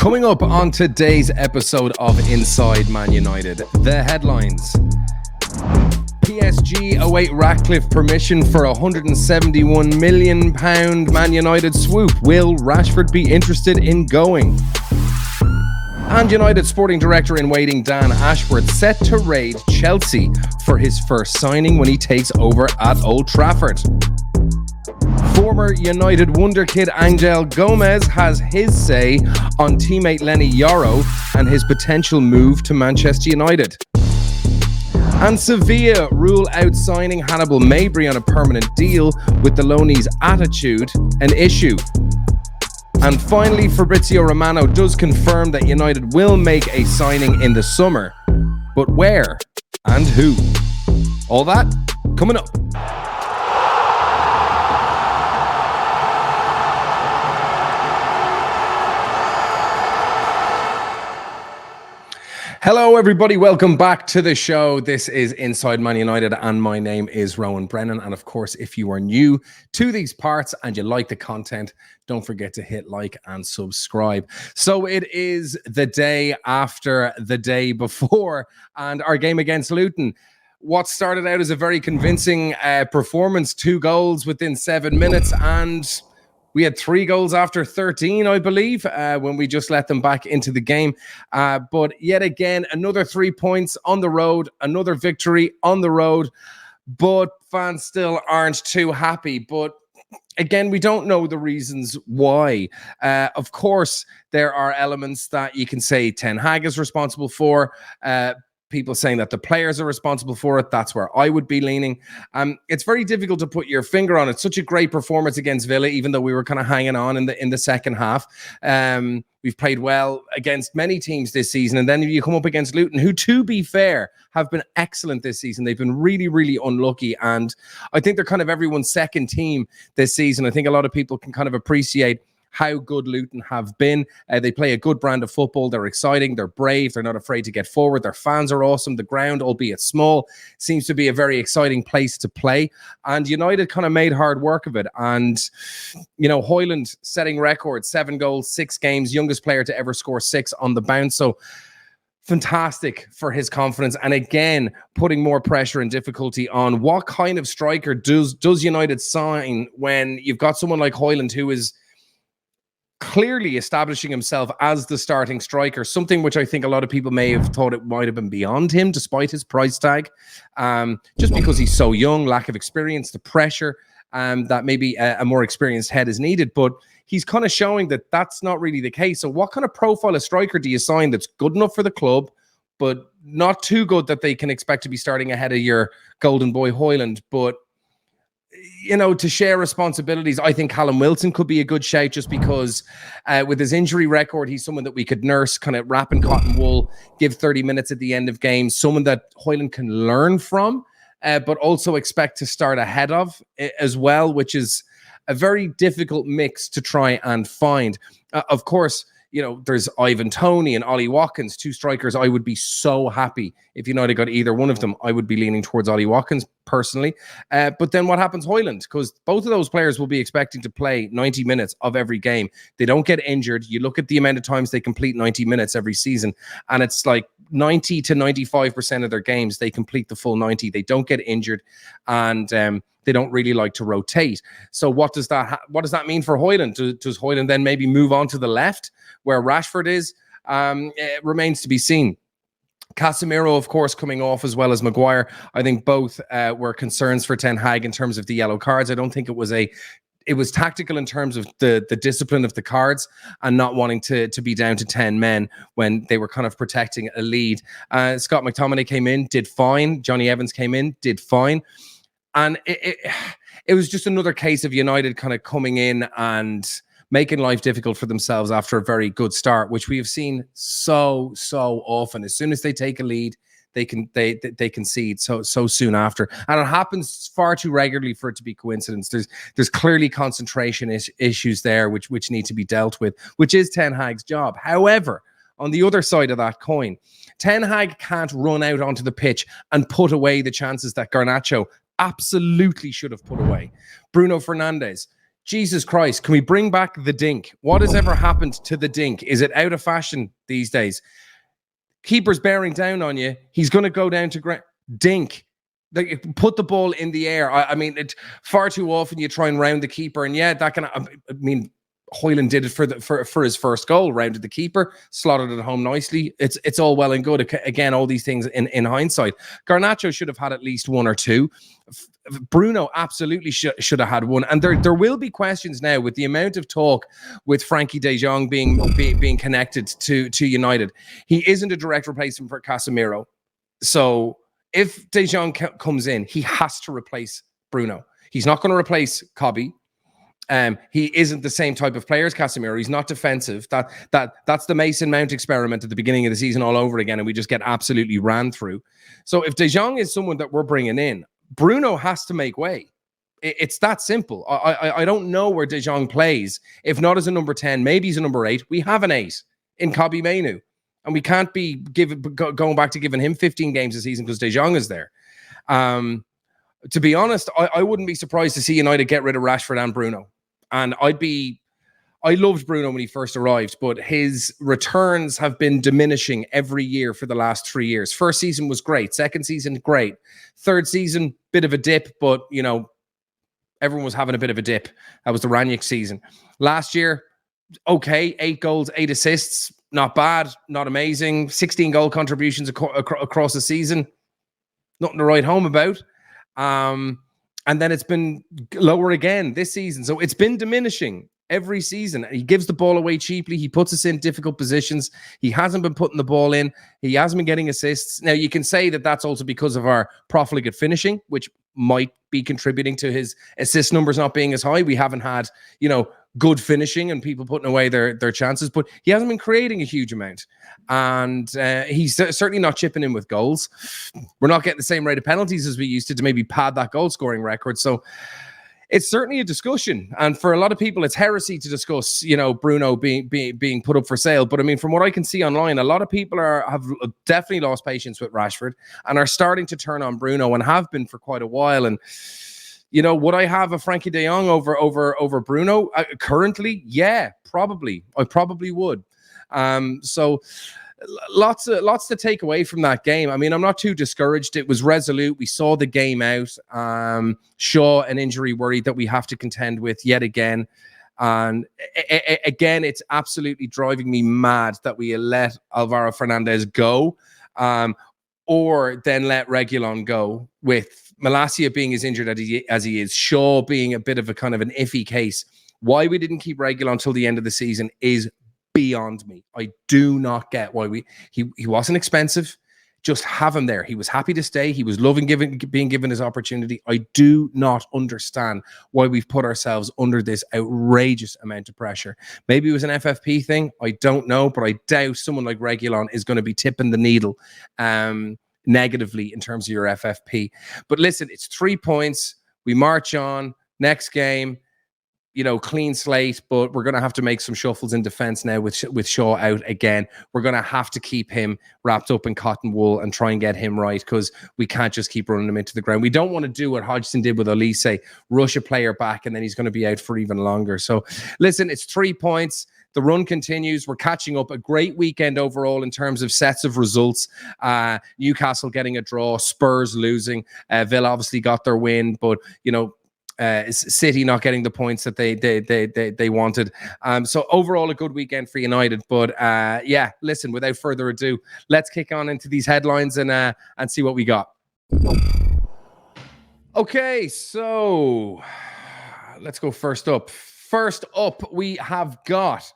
Coming up on today's episode of Inside Man United, the headlines. PSG await Ratcliffe permission for a £171 million Man United swoop. Will Rashford be interested in going? And United sporting director in waiting Dan Ashworth set to raid Chelsea for his first signing when he takes over at Old Trafford. Former United wonderkid Angel Gomez has his say on teammate Lenny Yoro and his potential move to Manchester United. And Sevilla rule out signing Hannibal Mejbri on a permanent deal with the loanee's attitude an issue. And finally, Fabrizio Romano does confirm that United will make a signing in the summer. But where and who? All that coming up. Hello, everybody. Welcome back to the show. This is Inside Man United, and my name is Rowan Brennan. And of course, if you are new to these parts and you like the content, don't forget to hit like and subscribe. So it is the day after the day before, and our game against Luton. What started out as a very convincing performance, 2 goals within 7 minutes, and we had 3 goals after 13, I believe, when we just let them back into the game. But yet again, another 3 points on the road, another victory on the road. But fans still aren't too happy. But again, we don't know the reasons why. Of course, there are elements that you can say Ten Hag is responsible for. People saying that the players are responsible for it. That's where I would be leaning. It's very difficult to put your finger on it. Such a great performance against Villa, even though we were kind of hanging on in the second half. We've played well against many teams this season. And then you come up against Luton, who, to be fair, have been excellent this season. They've been really, really unlucky. And I think they're kind of everyone's second team this season. I think a lot of people can kind of appreciate how good Luton have been. They play a good brand of football. They're exciting. They're brave. They're not afraid to get forward. Their fans are awesome. The ground, albeit small, seems to be a very exciting place to play. And United kind of made hard work of it. And, you know, Højlund setting records, 7 goals, 6 games, youngest player to ever score 6 on the bounce. So fantastic for his confidence. And again, putting more pressure and difficulty on what kind of striker does United sign when you've got someone like Højlund who is clearly establishing himself as the starting striker, something which I think a lot of people may have thought it might have been beyond him despite his price tag, just because he's so young, lack of experience, the pressure, that maybe a more experienced head is needed, but he's kind of showing that that's not really the case. So what kind of profile of striker do you sign that's good enough for the club, but not too good that they can expect to be starting ahead of your golden boy Højlund, but you know, to share responsibilities? I think Callum Wilson could be a good shout just because with his injury record, he's someone that we could nurse, kind of wrap in cotton wool, give 30 minutes at the end of games, someone that Højlund can learn from, but also expect to start ahead of as well, which is a very difficult mix to try and find. Of course, you know, there's Ivan Toney and Ollie Watkins, 2 strikers. I would be so happy if United got either one of them. I would be leaning towards Ollie Watkins personally. But then what happens Højlund? Because both of those players will be expecting to play 90 minutes of every game. They don't get injured. You look at the amount of times they complete 90 minutes every season, and it's like 90 to 95% of their games, they complete the full 90. They don't get injured, and they don't really like to rotate. So what does that mean for Højlund? Does Højlund then maybe move on to the left where Rashford is? It remains to be seen. Casemiro, of course, coming off as well as Maguire. I think both were concerns for Ten Hag in terms of the yellow cards. I don't think it was tactical in terms of the discipline of the cards and not wanting to be down to 10 men when they were kind of protecting a lead. Scott McTominay came in, did fine. Johnny Evans came in, did fine. And it was just another case of United kind of coming in and making life difficult for themselves after a very good start, which we have seen so often. As soon as they take a lead, they concede so soon after, and it happens far too regularly for it to be coincidence. There's clearly concentration issues there, which need to be dealt with, which is Ten Hag's job. However, on the other side of that coin, Ten Hag can't run out onto the pitch and put away the chances that Garnacho absolutely should have put away. Bruno Fernandes, Jesus Christ, can we bring back the dink? What has ever happened to the dink? Is it out of fashion these days? Keeper's bearing down on you. He's going to go down to ground. Dink. Put the ball in the air. I mean, far too often you try and round the keeper, and yeah, that can. I mean, Hoyland did it for his first goal, rounded the keeper, slotted it home nicely. It's all well and good. Again, all these things in hindsight. Garnacho should have had at least one or two. Bruno absolutely should have had one. And there will be questions now with the amount of talk with Frankie de Jong being connected to United. He isn't a direct replacement for Casemiro. So if De Jong comes in, he has to replace Bruno. He's not going to replace Cobby. He isn't the same type of player as Casemiro. He's not defensive. That's the Mason Mount experiment at the beginning of the season all over again, and we just get absolutely ran through. So if De Jong is someone that we're bringing in, Bruno has to make way. It's that simple. I don't know where De Jong plays. If not as a number 10, maybe he's a number 8. We have an 8 in Cobby Mainoo. And we can't be going back to giving him 15 games a season because De Jong is there. To be honest, I wouldn't be surprised to see United get rid of Rashford and Bruno. And I loved Bruno when he first arrived, but his returns have been diminishing every year for the last 3 years. First season was great. Second season, great. Third season, bit of a dip, but, you know, everyone was having a bit of a dip. That was the Ranić season. Last year, okay, 8 goals, 8 assists. Not bad, not amazing. 16 goal contributions across the season. Nothing to write home about. And then it's been lower again this season. So it's been diminishing every season. He gives the ball away cheaply. He puts us in difficult positions. He hasn't been putting the ball in. He hasn't been getting assists. Now, you can say that that's also because of our profligate finishing, which might be contributing to his assist numbers not being as high. We haven't had, you know, good finishing and people putting away their chances, but he hasn't been creating a huge amount. And he's certainly not chipping in with goals. We're not getting the same rate of penalties as we used to maybe pad that goal scoring record. So it's certainly a discussion. And for a lot of people, it's heresy to discuss, you know, Bruno being put up for sale. But I mean, from what I can see online, a lot of people have definitely lost patience with Rashford and are starting to turn on Bruno and have been for quite a while. And, you know, would I have a Frankie de Jong over Bruno currently? Yeah, probably. I probably would. So lots to take away from that game. I mean, I'm not too discouraged. It was resolute. We saw the game out. Shaw, an injury worry that we have to contend with yet again. And again, it's absolutely driving me mad that we let Alvaro Fernandez go, or then let Reguilon go, with Malacia being as injured as he is, Shaw being a bit of a kind of an iffy case. Why we didn't keep Reguilon until the end of the season is beyond me. I do not get why he wasn't expensive. Just have him there. He was happy to stay. He was loving being given his opportunity. I do not understand why we've put ourselves under this outrageous amount of pressure. Maybe it was an FFP thing. I don't know, but I doubt someone like Reguilon is going to be tipping the needle negatively in terms of your FFP. But listen, it's 3 points. We march on. Next game, you know, clean slate, but we're going to have to make some shuffles in defense now with Shaw out again. We're going to have to keep him wrapped up in cotton wool and try and get him right, because we can't just keep running him into the ground. We don't want to do what Hodgson did with Elise, rush a player back and then he's going to be out for even longer. So listen, it's 3 points. The run continues. We're catching up. A great weekend overall in terms of sets of results. Newcastle getting a draw, Spurs losing. Villa obviously got their win, but, you know, City not getting the points that they wanted. So overall, a good weekend for United. But yeah, listen, without further ado, let's kick on into these headlines and see what we got. Okay, so let's go first up. First up, we have got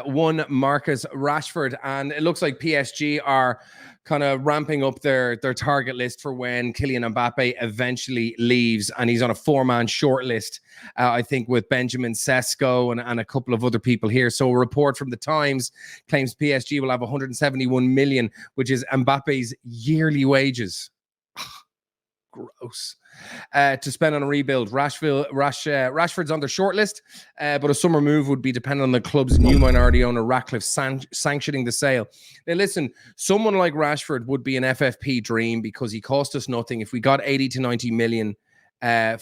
one Marcus Rashford, and it looks like PSG are kind of ramping up their target list for when Kylian Mbappe eventually leaves, and he's on a 4-man short list, I think, with Benjamin Sesko and a couple of other people here. So a report from the Times claims PSG will have 171 million, which is Mbappe's yearly wages. Gross. To spend on a rebuild. Rashford's on their shortlist, but a summer move would be dependent on the club's new minority owner, Ratcliffe, sanctioning the sale. Now, listen, someone like Rashford would be an FFP dream because he cost us nothing. If we got 80 to 90 million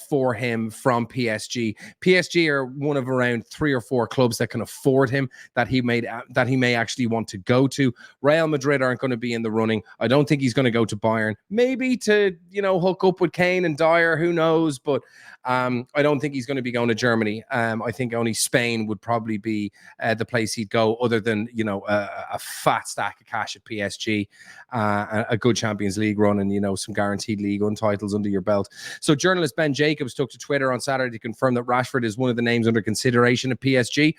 for him from PSG. PSG are one of around 3 or 4 clubs that can afford him, that he may actually want to go to. Real Madrid aren't going to be in the running. I don't think he's going to go to Bayern. Maybe to, hook up with Kane and Dyer, who knows? But I don't think he's going to be going to Germany. I think only Spain would probably be the place he'd go, other than, a fat stack of cash at PSG, a good Champions League run, and, some guaranteed League One titles under your belt. So journalist Ben Jacobs took to Twitter on Saturday to confirm that Rashford is one of the names under consideration at PSG.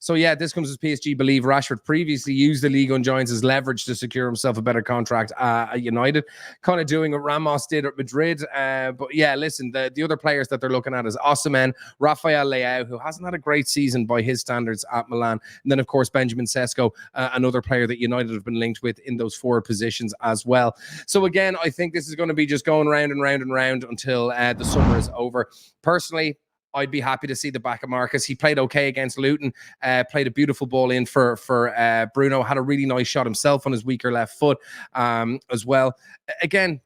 So yeah, this comes as PSG believe Rashford previously used the League One Giants as leverage to secure himself a better contract at United, kind of doing what Ramos did at Madrid. But yeah, listen, the other players that they're looking at is Osimhen, Rafael Leao, who hasn't had a great season by his standards at Milan, and then of course Benjamin Sesko, another player that United have been linked with in those forward positions as well. So again, I think this is going to be just going round and round and round until the summer is over. Personally, I'd be happy to see the back of Marcus. He played okay against Luton, played a beautiful ball in for Bruno, had a really nice shot himself on his weaker left foot as well. Again,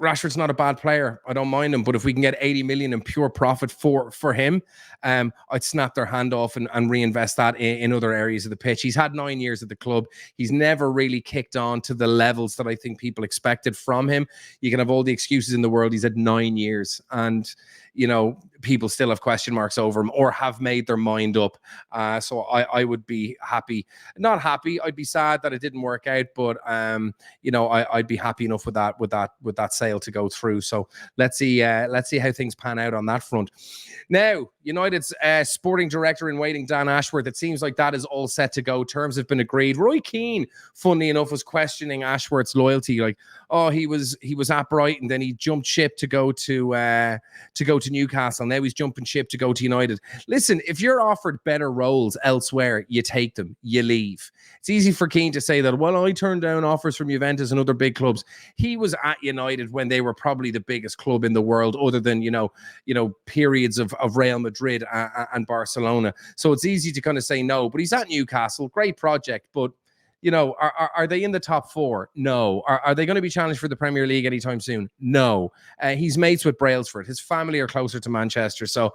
Rashford's not a bad player. I don't mind him, but if we can get 80 million in pure profit for him, I'd snap their hand off and reinvest that in other areas of the pitch. He's had 9 years at the club. He's never really kicked on to the levels that I think people expected from him. You can have all the excuses in the world. He's had 9 years, and people still have question marks over him or have made their mind up. So I would be happy, not happy. I'd be sad that it didn't work out, but I'd be happy enough with that sale to go through. So let's see how things pan out on that front. Now, United's sporting director in waiting, Dan Ashworth, it seems like that is all set to go. Terms have been agreed. Roy Keane, funnily enough, was questioning Ashworth's loyalty. Like, he was at Brighton, then he jumped ship to go to Newcastle. Now he's jumping ship to go to United. Listen, if you're offered better roles elsewhere, you take them, you leave. It's easy for Keane to say that, well, I turned down offers from Juventus and other big clubs. He was at United when they were probably the biggest club in the world, other than, periods of Real Madrid and Barcelona. So it's easy to kind of say no, but he's at Newcastle, great project, but are they in the top 4? No. Are they going to be challenged for the Premier League anytime soon? No. He's mates with Brailsford. His family are closer to Manchester, so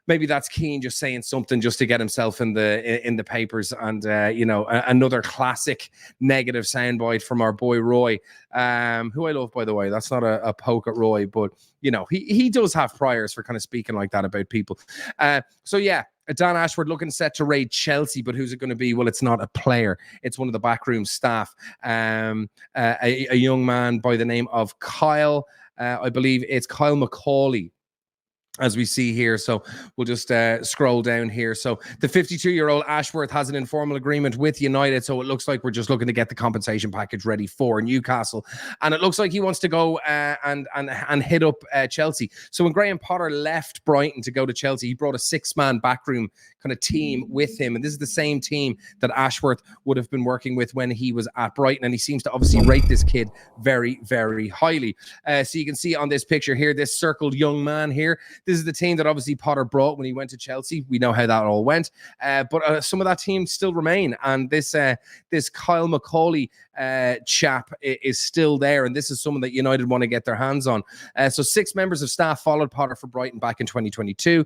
maybe that's Keane just saying something just to get himself in the papers. And another classic negative soundbite from our boy Roy, who I love, by the way. That's not a poke at Roy, but he does have priors for kind of speaking like that about people. So yeah. Dan Ashworth looking set to raid Chelsea, but who's it going to be? Well, it's not a player. It's one of the backroom staff. A young man by the name of Kyle. I believe it's Kyle McCauley, as we see here. So we'll just scroll down here. So the 52-year-old Ashworth has an informal agreement with United. So it looks like we're just looking to get the compensation package ready for Newcastle. And it looks like he wants to go and hit up Chelsea. So when Graham Potter left Brighton to go to Chelsea, he brought a 6-man backroom kind of team with him. And this is the same team that Ashworth would have been working with when he was at Brighton. And he seems to obviously rate this kid very, very highly. So you can see on this picture here, this circled young man here. This is the team that obviously Potter brought when he went to Chelsea. We know how that all went. But some of that team still remain. And this Kyle McCauley chap is still there. And this is someone that United want to get their hands on. So 6 members of staff followed Potter for Brighton back in 2022.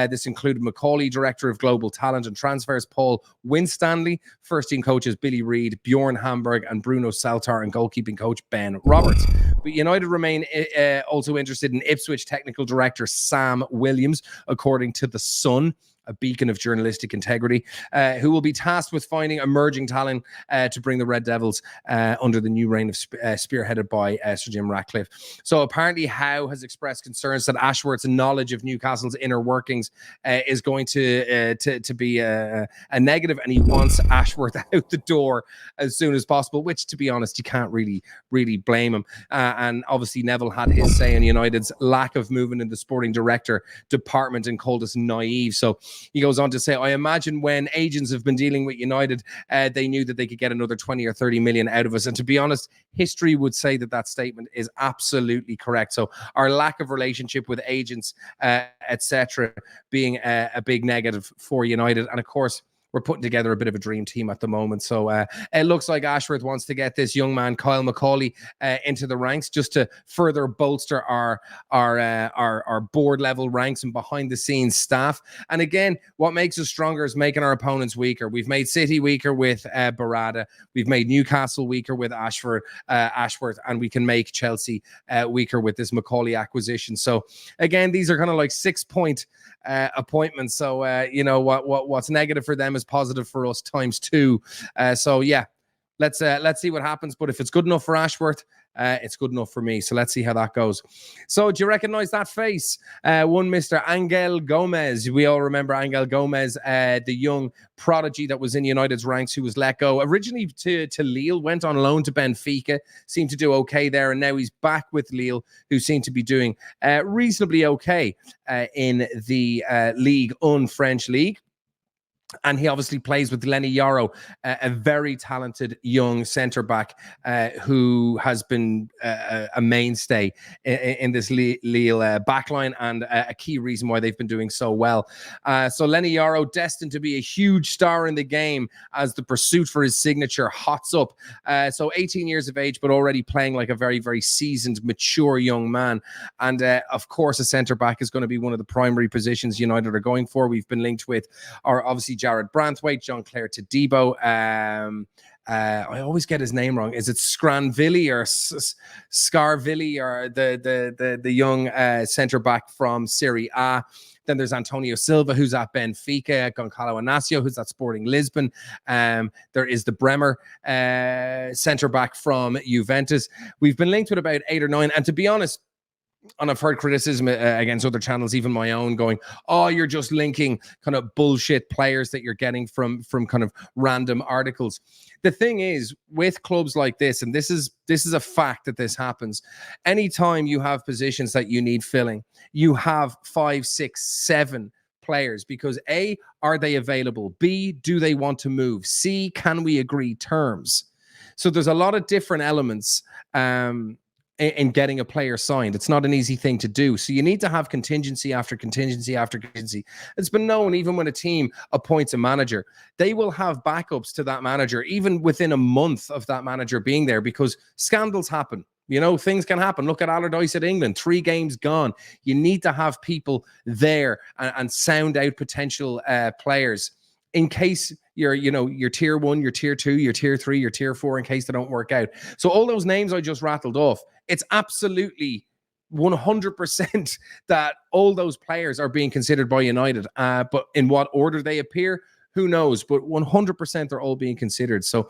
This included McCauley, Director of Global Talent and Transfers, Paul Winstanley, first team coaches Billy Reid, Bjorn Hamburg, and Bruno Saltar, and goalkeeping coach Ben Roberts. But United remain also interested in Ipswich technical director Sam Williams, according to The Sun, a beacon of journalistic integrity, who will be tasked with finding emerging talent to bring the Red Devils under the new reign of spearheaded by Sir Jim Ratcliffe. So apparently Howe has expressed concerns that Ashworth's knowledge of Newcastle's inner workings is going to be a negative, and he wants Ashworth out the door as soon as possible, which, to be honest, you can't really blame him. And obviously Neville had his say in United's lack of movement in the sporting director department and called us naive. So he goes on to say, I imagine when agents have been dealing with United, they knew that they could get another 20 or 30 million out of us. And to be honest, history would say that statement is absolutely correct. So our lack of relationship with agents, etc., being a big negative for United. And of course, we're putting together a bit of a dream team at the moment. So it looks like Ashworth wants to get this young man, Kyle McCauley, into the ranks just to further bolster our board level ranks and behind the scenes staff. And again, what makes us stronger is making our opponents weaker. We've made City weaker with Barada. We've made Newcastle weaker with Ashworth, and we can make Chelsea weaker with this McCauley acquisition. So again, these are kind of like 6-point appointments. So what's negative for them is positive for us times 2. So yeah, let's see what happens. But if it's good enough for Ashworth, it's good enough for me. So let's see how that goes. So do you recognize that face? One Mr. Angel Gomez. We all remember Angel Gomez, the young prodigy that was in United's ranks, who was let go originally to Lille, went on loan to Benfica, seemed to do okay there, and now he's back with Lille, who seem to be doing reasonably okay in the Ligue 1 French league. And he obviously plays with Lenny Yoro, a very talented young centre-back who has been a mainstay in this Lille backline and a key reason why they've been doing so well. So Lenny Yoro, destined to be a huge star in the game as the pursuit for his signature hots up. So 18 years of age, but already playing like a very, very seasoned, mature young man. And of course, a centre-back is going to be one of the primary positions United are going for. We've been linked with obviously Jared Branthwaite, Jean-Claire Todibo. I always get his name wrong. Is it Scranvilli or Scarvilli, or the young centre back from Serie A? Then there's Antonio Silva, who's at Benfica, Goncalo Inacio, who's at Sporting Lisbon. There is the Bremer centre back from Juventus. We've been linked with about 8 or 9, and to be honest, and I've heard criticism against other channels, even my own, going, "Oh, you're just linking kind of bullshit players that you're getting from kind of random articles." The thing is, with clubs like this, and this is a fact that this happens, anytime you have positions that you need filling, you have 5, 6, 7 players, because A, are they available? B, do they want to move? C, can we agree terms? So there's a lot of different elements in getting a player signed. It's not an easy thing to do. So you need to have contingency after contingency after contingency. It's been known, even when a team appoints a manager, they will have backups to that manager, even within a month of that manager being there, because scandals happen. You know, things can happen. Look at Allardyce at England, 3 games gone. You need to have people there and sound out potential players in case you're tier 1, your tier 2, your tier 3, your tier 4, in case they don't work out. So all those names I just rattled off, it's absolutely 100% that all those players are being considered by United. But in what order they appear, who knows? But 100% they're all being considered. So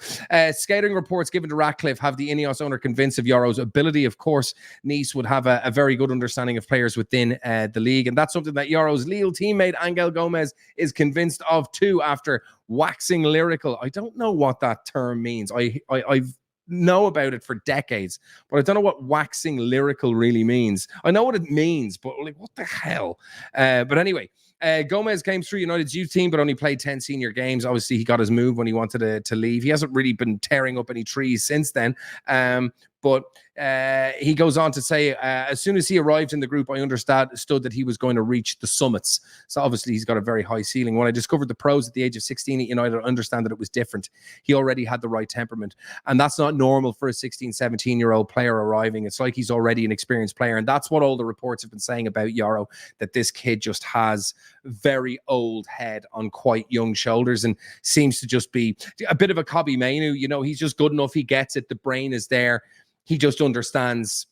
scouting reports given to Ratcliffe have the Ineos owner convinced of Yoro's ability. Of course, Nice would have a very good understanding of players within the league. And that's something that Yoro's Lille teammate Angel Gomez is convinced of too, after waxing lyrical. I don't know what that term means. I've know about it for decades, but I don't know what waxing lyrical really means. I know what it means, but like, what the hell? But anyway, Gomez came through United's youth team, but only played 10 senior games. Obviously, he got his move when he wanted to leave. He hasn't really been tearing up any trees since then. But he goes on to say, as soon as he arrived in the group, I understood that he was going to reach the summits. So obviously he's got a very high ceiling. When I discovered the pros at the age of 16 at United, I understand that it was different. He already had the right temperament. And that's not normal for a 16, 17-year-old player arriving. It's like he's already an experienced player. And that's what all the reports have been saying about Yoro, that this kid just has very old head on quite young shoulders and seems to just be a bit of a Kobbie Mainoo. You know, he's just good enough. He gets it. The brain is there. He just understands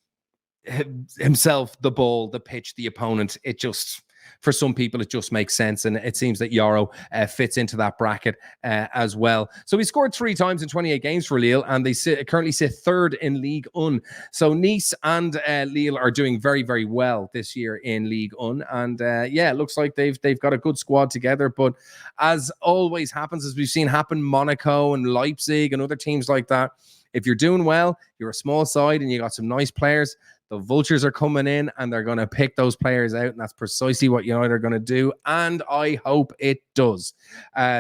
himself, the ball, the pitch, the opponent. It just, for some people, it just makes sense. And it seems that Yoro fits into that bracket as well. So he scored 3 times in 28 games for Lille, and they currently sit 3rd in Ligue 1. So Nice and Lille are doing very, very well this year in Ligue 1. And yeah, it looks like they've got a good squad together. But as always happens, as we've seen happen, Monaco and Leipzig and other teams like that, if you're doing well, you're a small side and you got some nice players, the vultures are coming in and they're going to pick those players out. And that's precisely what United are going to do. And I hope it does.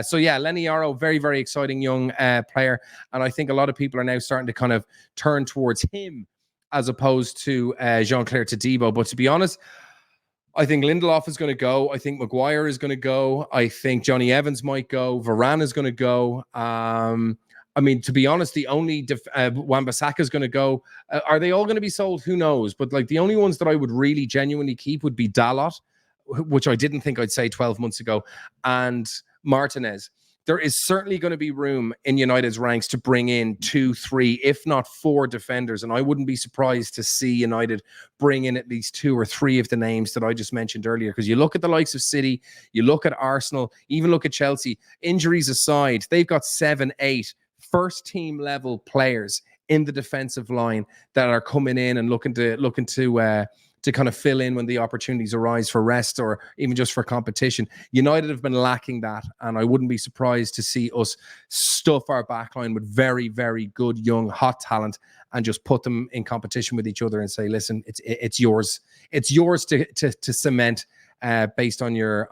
So yeah, Lenny Yoro, very, very exciting young player. And I think a lot of people are now starting to kind of turn towards him as opposed to Jean-Claire Todibo. But to be honest, I think Lindelof is going to go. I think Maguire is going to go. I think Johnny Evans might go. Varane is going to go. I mean, to be honest, the only Wan-Bissaka is going to go. Are they all going to be sold? Who knows? But like the only ones that I would really genuinely keep would be Dalot, which I didn't think I'd say 12 months ago, and Martinez. There is certainly going to be room in United's ranks to bring in 2, 3, if not 4 defenders. And I wouldn't be surprised to see United bring in at least 2 or 3 of the names that I just mentioned earlier. Because you look at the likes of City, you look at Arsenal, even look at Chelsea, injuries aside, they've got 7, 8 first team level players in the defensive line that are coming in and looking to kind of fill in when the opportunities arise for rest or even just for competition. United have been lacking that, and I wouldn't be surprised to see us stuff our backline with very, very good, young, hot talent and just put them in competition with each other and say, listen, it's yours. It's yours to cement based on your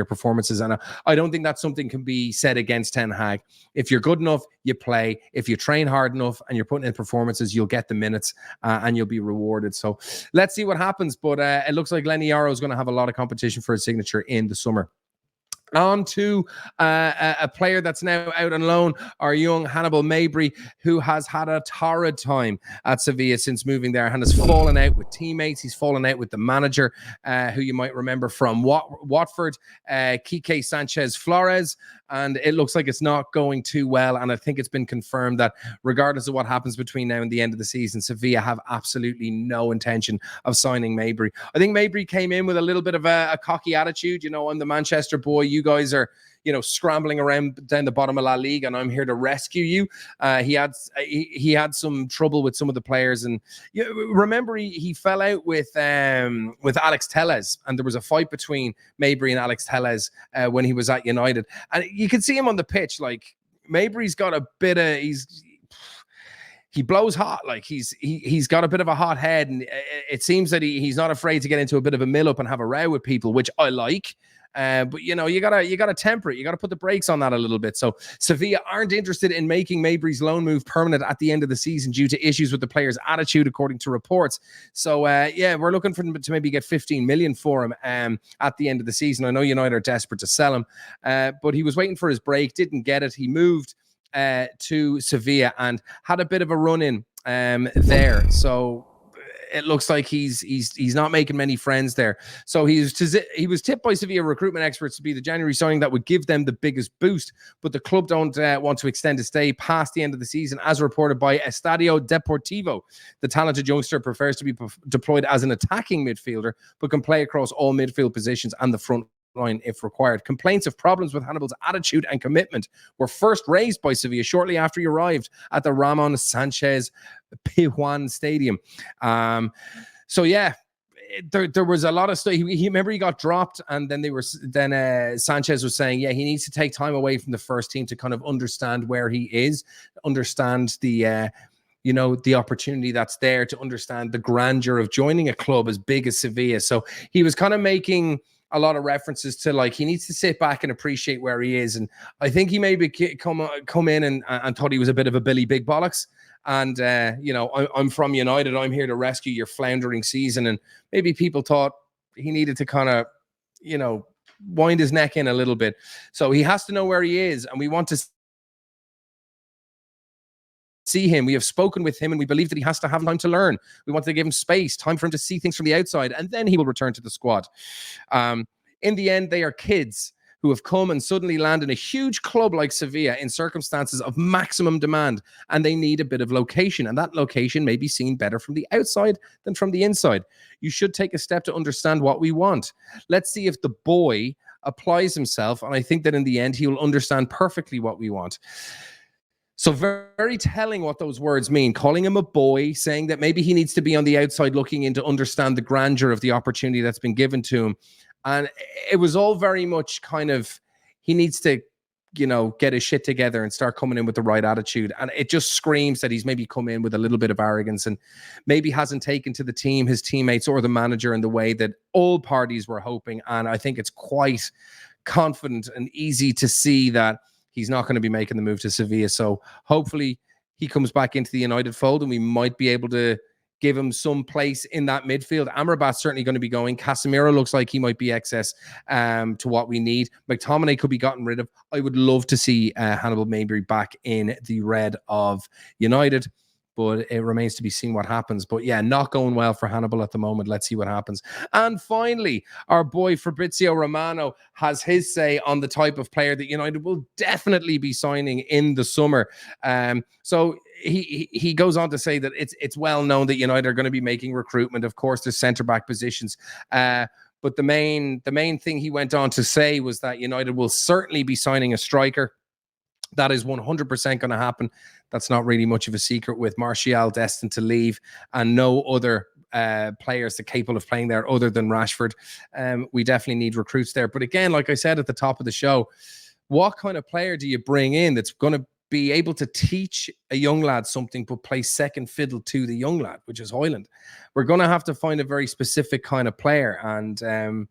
performances. And I don't think that something can be said against Ten Hag. If you're good enough, you play. If you train hard enough and you're putting in performances, you'll get the minutes and you'll be rewarded. So let's see what happens. But it looks like Lenny Yaro is going to have a lot of competition for his signature in the summer. On to a player that's now out on loan, our young Hannibal Mejbri, who has had a torrid time at Sevilla since moving there and has fallen out with teammates. He's fallen out with the manager, who you might remember from Watford, Quique Sanchez Flores, and it looks like it's not going too well. And I think it's been confirmed that regardless of what happens between now and the end of the season, Sevilla have absolutely no intention of signing Mejbri. I think Mejbri came in with a little bit of a cocky attitude. You know, I'm the Manchester boy. You guys are, you know, scrambling around down the bottom of La Liga, and I'm here to rescue you. He had some trouble with some of the players, and remember he fell out with Alex Telles, and there was a fight between Mejbri and Alex Telles when he was at United, and you can see him on the pitch. Like Mejbri's got a bit of he blows hot, like he's got a bit of a hot head, and it seems that he's not afraid to get into a bit of a mill up and have a row with people, which I like. But you know, you gotta temper it. You gotta put the brakes on that a little bit. So Sevilla aren't interested in making Mejbri's loan move permanent at the end of the season due to issues with the player's attitude, according to reports. So yeah, we're looking for them to maybe get 15 million for him at the end of the season. I know United are desperate to sell him, but he was waiting for his break, didn't get it. He moved to Sevilla and had a bit of a run in there. So it looks like he's not making many friends there. So he was tipped by Sevilla recruitment experts to be the January signing that would give them the biggest boost. But the club don't want to extend his stay past the end of the season, as reported by Estadio Deportivo. The talented youngster prefers to be deployed as an attacking midfielder, but can play across all midfield positions and the front line if required. Complaints of problems with Hannibal's attitude and commitment were first raised by Sevilla shortly after he arrived at the Ramon Sanchez Pizjuan Stadium. So yeah, there was a lot of stuff. He remember he got dropped, and then Sanchez was saying, yeah, he needs to take time away from the first team to kind of understand where he is, understand the the opportunity that's there, to understand the grandeur of joining a club as big as Sevilla. So he was kind of making a lot of references to, like, he needs to sit back and appreciate where he is. And I think he maybe come in and thought he was a bit of a Billy Big Bollocks. And, I'm from United. I'm here to rescue your floundering season. And maybe people thought he needed to kind of, wind his neck in a little bit. So he has to know where he is. And we want to see him. We have spoken with him, and we believe that he has to have time to learn. We want to give him space, time for him to see things from the outside, and then he will return to the squad. In the end, they are kids who have come and suddenly land in a huge club like Sevilla in circumstances of maximum demand, and they need a bit of location, and that location may be seen better from the outside than from the inside. You should take a step to understand what we want. Let's see if the boy applies himself, and I think that in the end, he will understand perfectly what we want. So very telling what those words mean, calling him a boy, saying that maybe he needs to be on the outside looking in to understand the grandeur of the opportunity that's been given to him. And it was all very much kind of, he needs to, get his shit together and start coming in with the right attitude. And it just screams that he's maybe come in with a little bit of arrogance and maybe hasn't taken to the team, his teammates, or the manager in the way that all parties were hoping. And I think it's quite confident and easy to see that he's not going to be making the move to Sevilla. So hopefully he comes back into the United fold, and we might be able to give him some place in that midfield. Amrabat's certainly going to be going. Casemiro looks like he might be excess to what we need. McTominay could be gotten rid of. I would love to see Hannibal Mejbri back in the red of United, but it remains to be seen what happens. But yeah, not going well for Hannibal at the moment. Let's see what happens. And finally, our boy Fabrizio Romano has his say on the type of player that United will definitely be signing in the summer. So he goes on to say that it's well known that United are going to be making recruitment. Of course, there's centre-back positions. But the main thing he went on to say was that United will certainly be signing a striker. That is 100% going to happen. That's not really much of a secret with Martial destined to leave and no other players that are capable of playing there other than Rashford. We definitely need recruits there. But again, like I said at the top of the show, what kind of player do you bring in that's going to be able to teach a young lad something but play second fiddle to the young lad, which is Højlund? We're going to have to find a very specific kind of player. And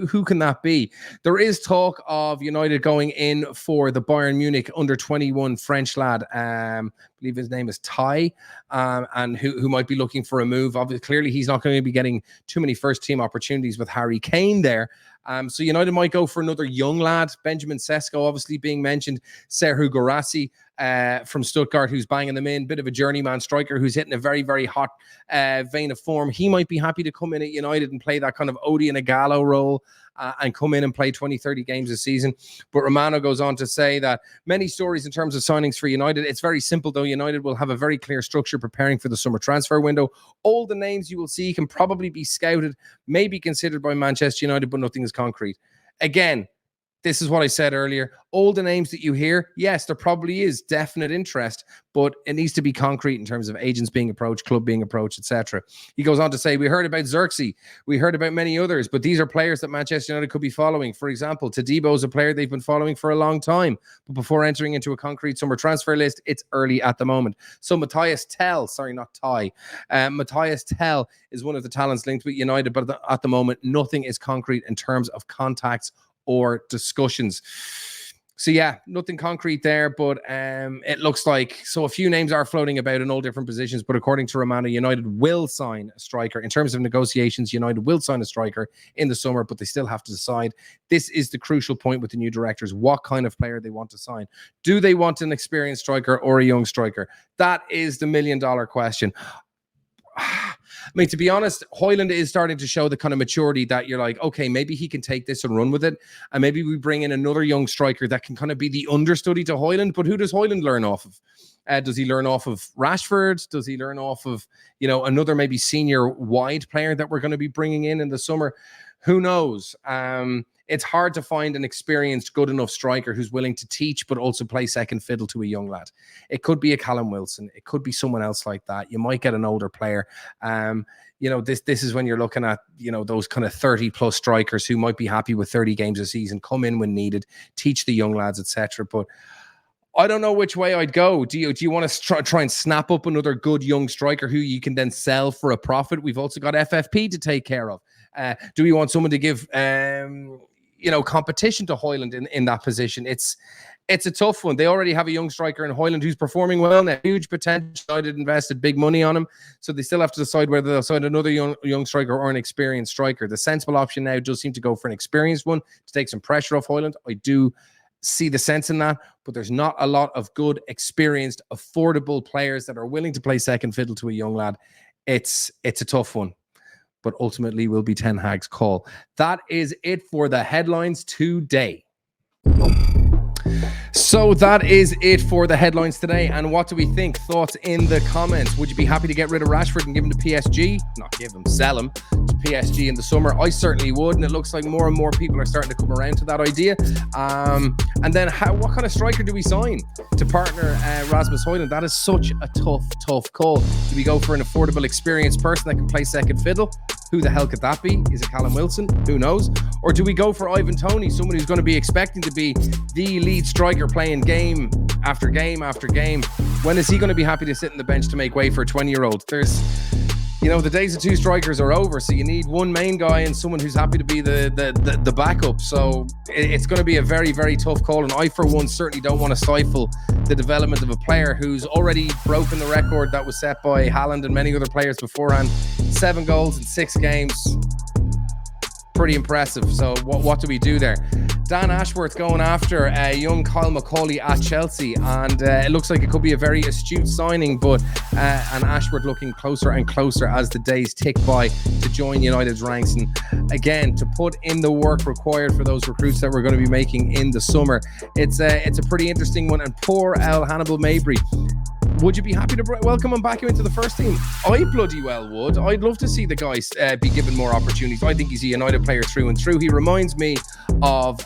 who can that be? There is talk of United going in for the Bayern Munich under 21 French lad. I believe his name is Ty, and who might be looking for a move. Obviously, clearly he's not going to be getting too many first team opportunities with Harry Kane there. So United might go for another young lad. Benjamin Sesko obviously being mentioned. Serhou Guirassy from Stuttgart, who's banging them in. Bit of a journeyman striker who's hitting a very, very hot vein of form. He might be happy to come in at United and play that kind of Odion Ighalo role and come in and play 20, 30 games a season. But Romano goes on to say that many stories in terms of signings for United. It's very simple, though. United will have a very clear structure preparing for the summer transfer window. All the names you will see can probably be scouted, may be considered by Manchester United, but nothing is concrete. Again, this is what I said earlier. All the names that you hear, yes, there probably is definite interest, but it needs to be concrete in terms of agents being approached, club being approached, etc. He goes on to say, we heard about Xerxes, we heard about many others, but these are players that Manchester United could be following. For example, Todibo is a player they've been following for a long time, but before entering into a concrete summer transfer list, it's early at the moment. So Matthias Tell, Matthias Tell is one of the talents linked with United, but at the moment, nothing is concrete in terms of contacts or discussions. So yeah, nothing concrete there, but it looks like, so a few names are floating about in all different positions, but according to Romano, United will sign a striker. In terms of negotiations, United will sign a striker in the summer, but they still have to decide. This is the crucial point with the new directors, what kind of player they want to sign. Do they want an experienced striker or a young striker? That is the million-dollar question. I mean, to be honest, Højlund is starting to show the kind of maturity that you're like, okay, maybe he can take this and run with it. And maybe we bring in another young striker that can kind of be the understudy to Højlund. But who does Højlund learn off of? Does he learn off of Rashford? Does he learn off of, another maybe senior wide player that we're going to be bringing in the summer? Who knows? It's hard to find an experienced, good enough striker who's willing to teach, but also play second fiddle to a young lad. It could be a Callum Wilson. It could be someone else like that. You might get an older player. This is when you're looking at, those kind of 30 plus strikers who might be happy with 30 games a season, come in when needed, teach the young lads, etc. But I don't know which way I'd go. Do you want to try and snap up another good young striker who you can then sell for a profit? We've also got FFP to take care of. Do we want someone to give, competition to Højlund in that position? It's a tough one. They already have a young striker in Højlund who's performing well now. Huge potential. I did invested big money on him. So they still have to decide whether they'll sign another young striker or an experienced striker. The sensible option now does seem to go for an experienced one to take some pressure off Højlund. I do see the sense in that, but there's not a lot of good, experienced, affordable players that are willing to play second fiddle to a young lad. It's a tough one, but ultimately will be Ten Hag's call. That is it for the headlines today. So that is it for the headlines today. And what do we think? Thoughts in the comments. Would you be happy to get rid of Rashford and give him to PSG? Not give him, sell him to PSG in the summer. I certainly would. And it looks like more and more people are starting to come around to that idea. And then what kind of striker do we sign to partner Rasmus Højlund? That is such a tough call. Do we go for an affordable, experienced person that can play second fiddle? Who the hell could that be? Is it Callum Wilson? Who knows? Or do we go for Ivan Toney, someone who's going to be expecting to be the lead striker playing game after game after game? When is he going to be happy to sit on the bench to make way for a 20-year-old? you know, the days of two strikers are over, so you need one main guy and someone who's happy to be the backup. So it's going to be a very, very tough call, and I, for one, certainly don't want to stifle the development of a player who's already broken the record that was set by Haaland and many other players beforehand. 7 goals in 6 games. Pretty impressive. So what do we do there? Dan Ashworth going after young Kyle McCauley at Chelsea, and it looks like it could be a very astute signing, but and Ashworth looking closer and closer as the days tick by to join United's ranks, and again to put in the work required for those recruits that we're going to be making in the summer. It's a pretty interesting one, and poor Hannibal Mejbri. Would you be happy to welcome him back into the first team? I bloody well would. I'd love to see the guy be given more opportunities. I think he's a United player through and through. He reminds me of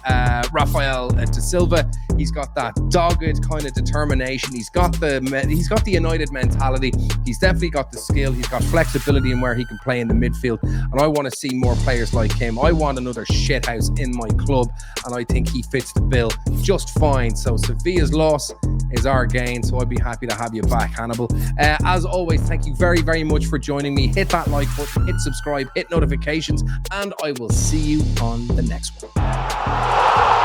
Rafael da Silva. He's got that dogged kind of determination. He's got the United mentality. He's definitely got the skill. He's got flexibility in where he can play in the midfield. And I want to see more players like him. I want another shithouse in my club, and I think he fits the bill just fine. So Sevilla's loss is our gain. So I'd be happy to have you back, Hannibal. As always, thank you very, very much for joining me. Hit that like button, hit subscribe, hit notifications, and I will see you on the next one.